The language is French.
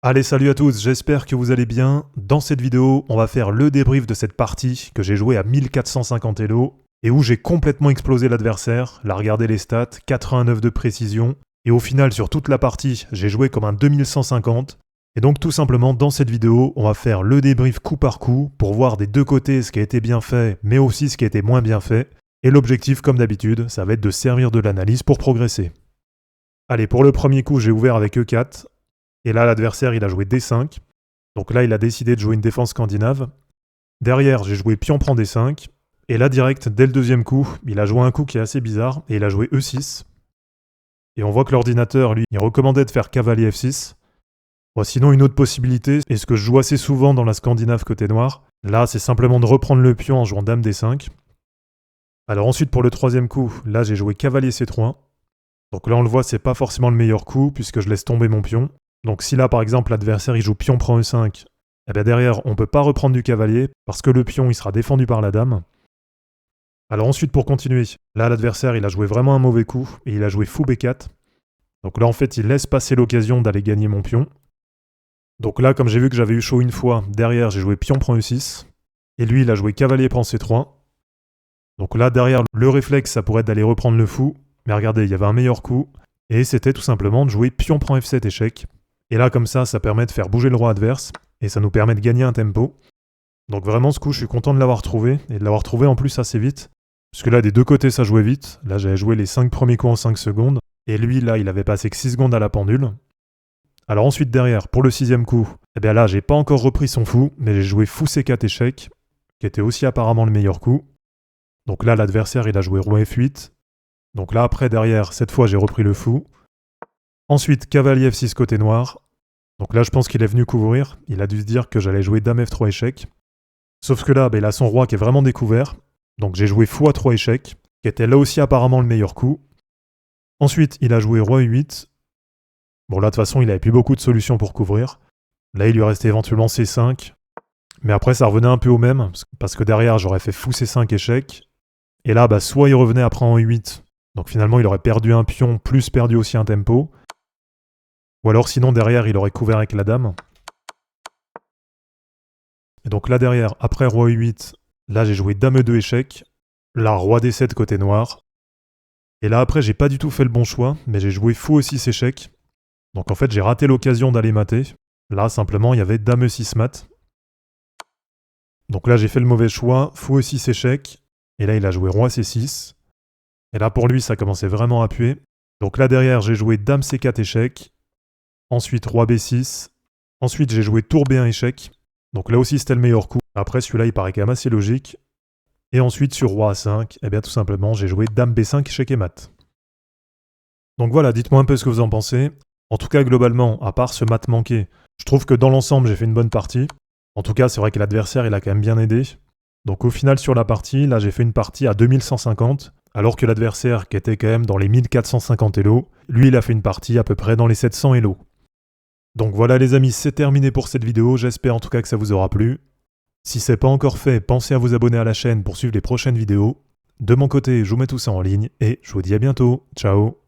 Allez, salut à tous, j'espère que vous allez bien. Dans cette vidéo, on va faire le débrief de cette partie que j'ai jouée à 1450 Elo et où j'ai complètement explosé l'adversaire. Là, regardez les stats, 89 de précision. Et au final, sur toute la partie, j'ai joué comme un 2150. Et donc tout simplement, dans cette vidéo, on va faire le débrief coup par coup pour voir des deux côtés ce qui a été bien fait, mais aussi ce qui a été moins bien fait. Et l'objectif, comme d'habitude, ça va être de servir de l'analyse pour progresser. Allez, pour le premier coup, j'ai ouvert avec E4. Et là, l'adversaire, il a joué D5. Donc là, il a décidé de jouer une défense scandinave. Derrière, j'ai joué pion prend D5. Et là, direct, dès le deuxième coup, il a joué un coup qui est assez bizarre. Et il a joué E6. Et on voit que l'ordinateur, lui, il recommandait de faire cavalier F6. Bon, sinon, une autre possibilité, et ce que je joue assez souvent dans la scandinave côté noir, là, c'est simplement de reprendre le pion en jouant dame D5. Alors ensuite, pour le troisième coup, là, j'ai joué cavalier C3. Donc là, on le voit, c'est pas forcément le meilleur coup, puisque je laisse tomber mon pion. Donc si là, par exemple, l'adversaire, il joue pion prend E5, eh bien derrière, on ne peut pas reprendre du cavalier, parce que le pion, il sera défendu par la dame. Alors ensuite, pour continuer, là, l'adversaire, il a joué vraiment un mauvais coup, et il a joué fou B4. Donc là, en fait, il laisse passer l'occasion d'aller gagner mon pion. Donc là, comme j'ai vu que j'avais eu chaud une fois, derrière, j'ai joué pion prend E6, et lui, il a joué cavalier prend C3. Donc là, derrière, le réflexe, ça pourrait être d'aller reprendre le fou, mais regardez, il y avait un meilleur coup, et c'était tout simplement de jouer pion prend F7 échec. Et là, comme ça permet de faire bouger le roi adverse, et ça nous permet de gagner un tempo. Donc vraiment, ce coup, je suis content de l'avoir trouvé, et de l'avoir trouvé en plus assez vite. Parce que là, des deux côtés, ça jouait vite. Là, j'avais joué les 5 premiers coups en 5 secondes, et lui, là, il avait passé que 6 secondes à la pendule. Alors ensuite, derrière, pour le 6ème coup, eh bien là, j'ai pas encore repris son fou, mais j'ai joué fou C4 échec, qui était aussi apparemment le meilleur coup. Donc là, l'adversaire, il a joué roi F8. Donc là, après, derrière, cette fois, j'ai repris le fou. Ensuite, cavalier F6 côté noir. Donc là, je pense qu'il est venu couvrir. Il a dû se dire que j'allais jouer dame F3 échec. Sauf que là, il a son roi qui est vraiment découvert. Donc j'ai joué fou A3 échec, qui était là aussi apparemment le meilleur coup. Ensuite, il a joué roi E8. Bon là, de toute façon, il avait plus beaucoup de solutions pour couvrir. Là, il lui restait éventuellement C5. Mais après, ça revenait un peu au même, parce que derrière, j'aurais fait fou C5 échec. Et là, soit il revenait après en E8. Donc finalement, il aurait perdu un pion, plus perdu aussi un tempo. Ou alors sinon derrière il aurait couvert avec la dame. Et donc là derrière, après roi E8, là j'ai joué dame E2 échec. Là roi D7 côté noir. Et là après j'ai pas du tout fait le bon choix, mais j'ai joué fou E6 échec. Donc en fait j'ai raté l'occasion d'aller mater. Là simplement il y avait dame E6 mat. Donc là j'ai fait le mauvais choix, fou E6 échec. Et là il a joué roi C6. Et là pour lui ça commençait vraiment à puer. Donc là derrière j'ai joué dame C4 échec. Ensuite, roi B6. Ensuite, j'ai joué tour B1 échec. Donc là aussi, c'était le meilleur coup. Après, celui-là, il paraît quand même assez logique. Et ensuite, sur roi A5, eh bien tout simplement, j'ai joué dame B5 échec et mat. Donc voilà, dites-moi un peu ce que vous en pensez. En tout cas, globalement, à part ce mat manqué, je trouve que dans l'ensemble, j'ai fait une bonne partie. En tout cas, c'est vrai que l'adversaire, il a quand même bien aidé. Donc au final, sur la partie, là, j'ai fait une partie à 2150, alors que l'adversaire, qui était quand même dans les 1450 Elo, lui, il a fait une partie à peu près dans les 700 Elo. Donc voilà les amis, c'est terminé pour cette vidéo, j'espère en tout cas que ça vous aura plu. Si c'est pas encore fait, pensez à vous abonner à la chaîne pour suivre les prochaines vidéos. De mon côté, je vous mets tout ça en ligne et je vous dis à bientôt. Ciao.